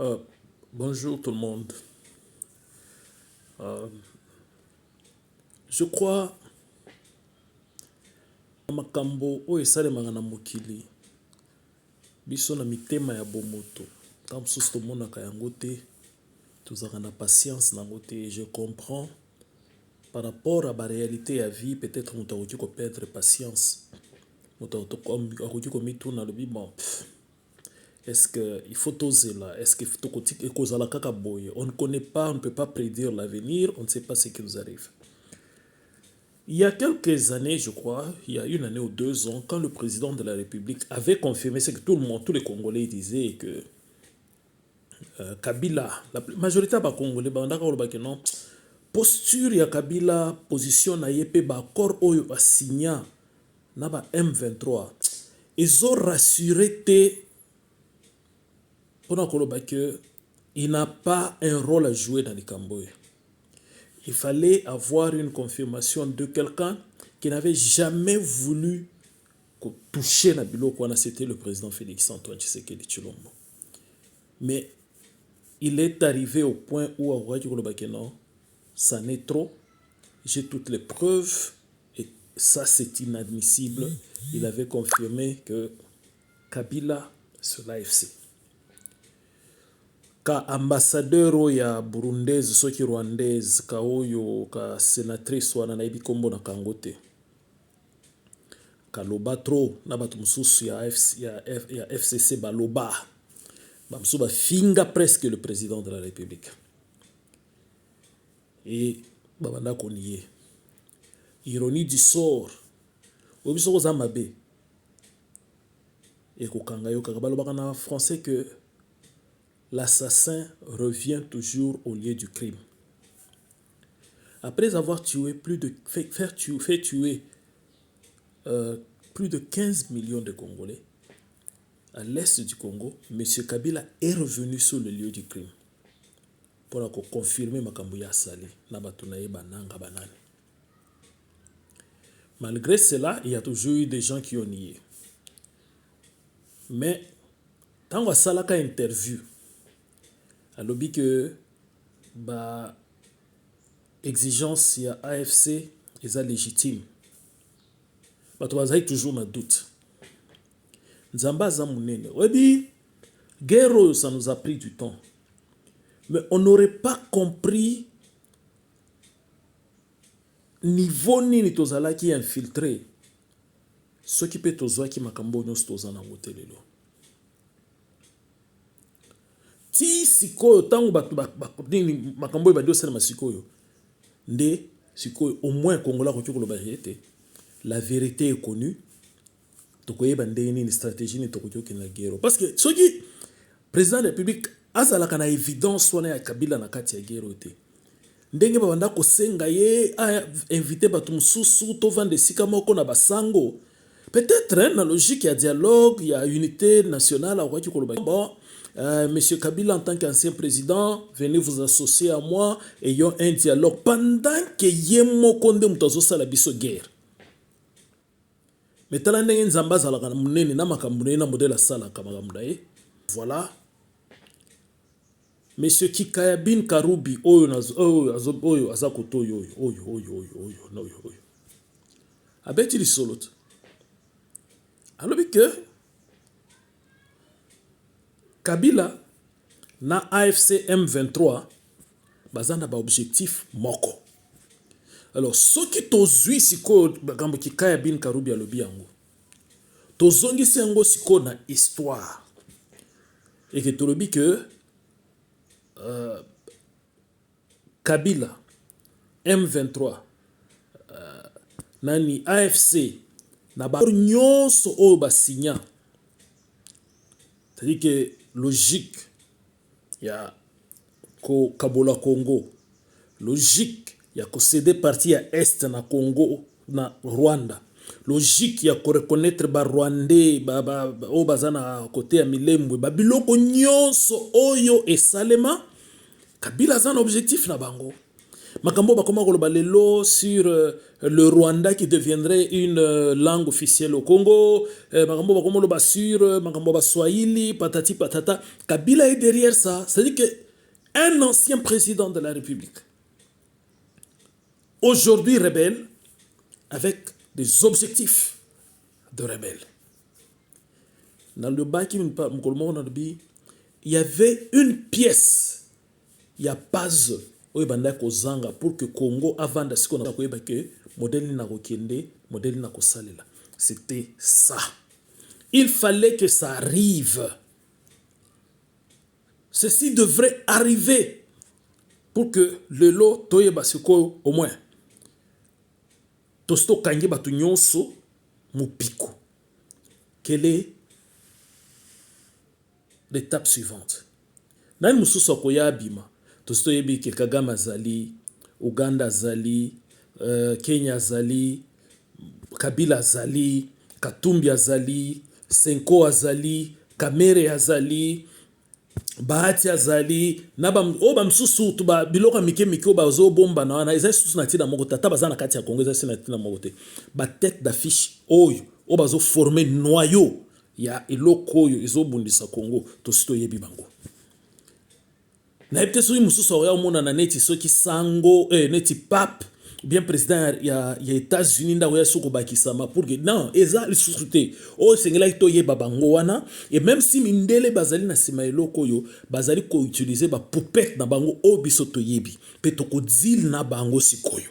Euh, Bonjour tout le monde. Euh, je crois makambo oyo esalemaka na mokili biso na mitema ya bomoto ntango mosusu tomonaka yango te tozalaka na patience nango te. Je comprends par rapport à baréalité ya vie peut-être moto akoki koperdre patience, moto akoki komituna alobi bon est-ce que il faut tozela, est-ce que ekozala kaka boye. On ne connaît pas, on ne peut pas prédire l'avenir, on ne sait pas ce qui nous arrive. Il y a quelques années, je crois, il y a une année ou 2 ans, quand le président de la République avait confirmé ce que tout le monde, tous les Congolais disaient, que Kabila, la majorité des Congolais, non, posture ya Kabila, position na yepe ba accord oyo ba signa na ba M23, ils ont rassuré pendant que il n'a pas un rôle à jouer dans les Cambodge. Il fallait avoir une confirmation de quelqu'un qui n'avait jamais voulu toucher na biloko wana, c'était le président Félix Antoine Tshisekedi Tshilombo. Mais il est arrivé au point où non, ça n'est trop, j'ai toutes les preuves et ça c'est inadmissible. Il avait confirmé que Kabila sur l'AFC. Ka ambassadeur ya burundaise soki rwandaise ka oyo ka sénatrice wana na yebi kombo na kangote kaloba trop na bato mosusu ya FCC baloba bamsusu bafinga presque le président de la République et babanda konie. Ironie du sort obiso koza mabe et kokanga yo kaka balobaka na français que l'assassin revient toujours au lieu du crime. Après avoir tué fait tuer plus de 15 millions de Congolais à l'est du Congo, M. Kabila est revenu sur le lieu du crime pour confirmer Makambuya Sali na batunaye bananga banane. Malgré cela, il y a toujours eu des gens qui ont nié. Mais quand on a salaka interview, alobi que ba exigence ya AFC est légitime. Bato bazali toujours na doute. Nzamba za munene. Webi guerre ça nous a pris du temps. Mais on n'aurait pas compris niveau nini tozala ki infiltré. Ce qui peut tozwa ki makambo nyos tozana ngotelelo. Ti sikoyo tango nini makambo ba dosela masikoyo. Nde sikoyo au moins Congola ko tshokolo ba yete. La vérité est connue. Tokoyeba ndenge nini stratégie ni tokoyoki na guerre. Parce que soki président de la République azalaka na évidence wana ya Kabila na kati ya guerre te. Ndenge babanda kosenga ye a invité bato mosusu to vande sika moko na basango. Peut-être na logique ya dialogue, ya unité nationale a ko koloba. Bon, Monsieur Kabila en tant qu'ancien président, venez vous associer à moi et ayons un dialogue pendant que yemo konde mutazo sala biso guerre. Mais tala ndenge nzamba zalaka munene na makambo na modèle sala kamakambo ye. Voilà. Monsieur Kikayabin Karubi oyo azakoto oyo abeti lisolot alobi que Kabila na AFC M23 bazana ba objectif moko. Alors ce qui tozui siko bagambo Kikayabin Karubi alobi yango tozongisi yango siko na histoire et que tolobi que Kabila, M23, nani AFC, na ba nyonso o ba signa. C'est-à-dire que logique ya ko Kabola Congo, logique ya ko céder partie ya Est na Congo na Rwanda, logique ya ko reconnaître ba Rwandais o bazana côté ya Milembwe, ba biloko nyonso oyo esalema Kabila a un objectif na bango. Makambo bakoma koloba lelo sur le Rwanda qui deviendrait une langue officielle au Congo. Makambo bakoma koloba sur makambo ba Swahili, patati patata. Kabila est derrière ça. C'est-à-dire que un ancien président de la République, aujourd'hui rebelle, avec des objectifs de rebelle. Dans le bas qui il y avait une pièce, il y a pas pour que Congo avant de ce qu'on a que modèle na kokende, modèle na kosalela. C'était ça. Il fallait que ça arrive. Ceci devrait arriver pour que le lot toye basiko au moins. Tosto kangi batu nyonso mupiko. Quelle est l'étape suivante? Nani mususu akoya abima. Tosto yebi ke Kagame azali, Uganda azali, Kenya azali, Kabila azali, Katumbi azali, Senko azali, Kamere azali, Bahati azali, naba oba msusu tuba biloka mike oba zo bomba na wana eza susu na tina moko tata bazana kati ya Kongo eza sina tina moko te. Ba tête d'affiche oyo oba zo former noyau ya eloko oyo ezo bundisa Kongo to sito yebi bango. Na epte soki mususu oya omona na neti soki sango neti pape bien président ya États-Unis nda oya soko bakisama pour que non eza lisouté o sengela to yeba bango wana et même si mindele bazali na sima eloko yo bazali ko utiliser ba poupette na bango o biso to yebi pe to ko deal na bango sikoyo.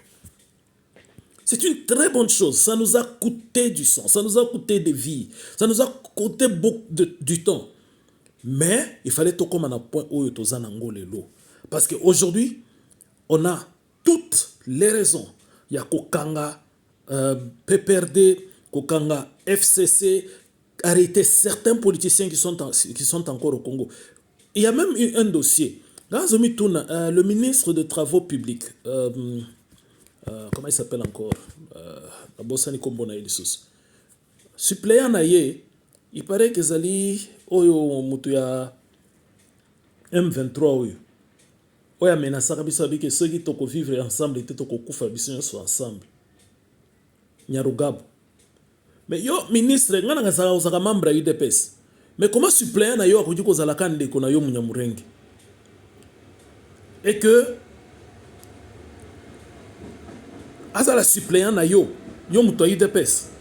C'est une très bonne chose. Ça nous a coûté du sang, ça nous a coûté des vies, ça nous a coûté beaucoup du temps. Mais il fallait tout comme un point où tu as l'eau. Parce qu'aujourd'hui, on a toutes les raisons. Il y a Kokanga, PPRD, Kokanga, FCC, arrêter certains politiciens qui sont encore au Congo. Il y a même eu un dossier. Dans le ministre des Travaux publics, comment il s'appelle encore suppléant naye, il paraît que Zali oyo mutu ya M23 oyo oya menasaka biso abike soki toko vivre ensemble te toko kufa biso nyonso ensemble Nyarugabo. Mais yo ministre ngana ngazala uzaka membre ya UDPS. Mais comment suppléant na yo akoki kozala ka ndeko na yo Munyamurenge? Et que azala suppléant na yo mutu ya UDPS.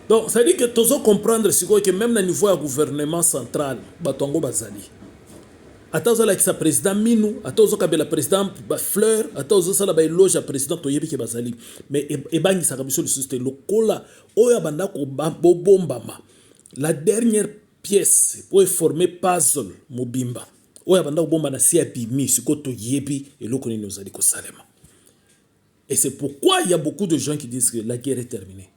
Donc, ça veut dire que tu dois comprendre que même au niveau du gouvernement central, Batongo Bazali. Attends, la président Minou, attends, le président Fleur, attends, la loge président Toyebi Bazali. Mais Ebani Sakabiso le système, le cola, Oya Bandako Bombama. La dernière pièce pour former puzzle Mobimba. Oya Bandako Bomba na Siapi Mi, Suko Toyebi et l'Okoni nous a dit Salema. Et c'est pourquoi il y a beaucoup de gens qui disent que la guerre est terminée.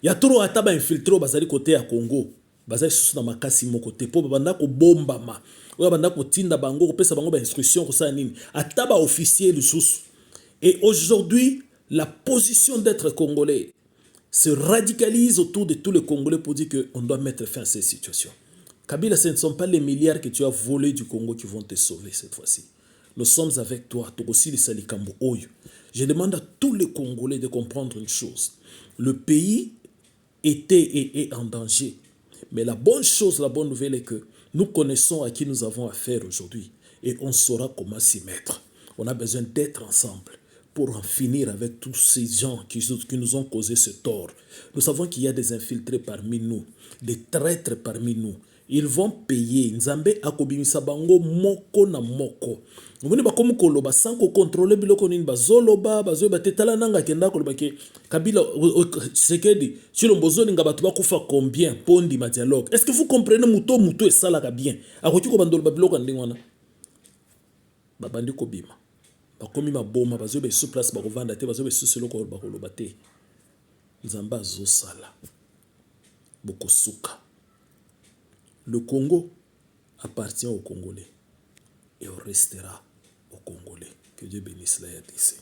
Il y a trop ataba infiltré bazali côté à Congo bazali sous na makasi mo côté po banda ko bomba ma oya banda ko tinda bango ko pesa bango ba instruction ko sa nini ataba officier sous. Et aujourd'hui la position d'être congolais se radicalise autour de tous les Congolais pour dire que on doit mettre fin à ces situations. Kabila, ce ne sont pas les milliards que tu as volés du Congo qui vont te sauver cette fois-ci. Nous sommes avec toi, Togosi le Salikambo Oyo. Je demande à tous les Congolais de comprendre une chose. Le pays était et est en danger. Mais la bonne chose, la bonne nouvelle est que nous connaissons à qui nous avons affaire aujourd'hui et on saura comment s'y mettre. On a besoin d'être ensemble pour en finir avec tous ces gens qui nous ont causé ce tort. Nous savons qu'il y a des infiltrés parmi nous, des traîtres parmi nous. Ils vont payer. Nzambe akobimisa bango moko na moko. Moni ba komu koloba sans ko contrôler biloko nini bazoloba bazoba tetala nanga kenda koloba ke Kabila Sekedi chilo mbozoni nga batu bakufa combien pondi ma dialogue. Est-ce que vous comprenez muto et salaka bien? Akoki ko bandolo biloko ndingwana. Babandi ko bima. Ba komi ma boma bazoba sous place ba kovanda te bazoba sous seloko ba koloba te. Nzamba zo sala. Boko suka. Le Congo appartient aux Congolais et on restera aux Congolais. Que Dieu bénisse la RDC.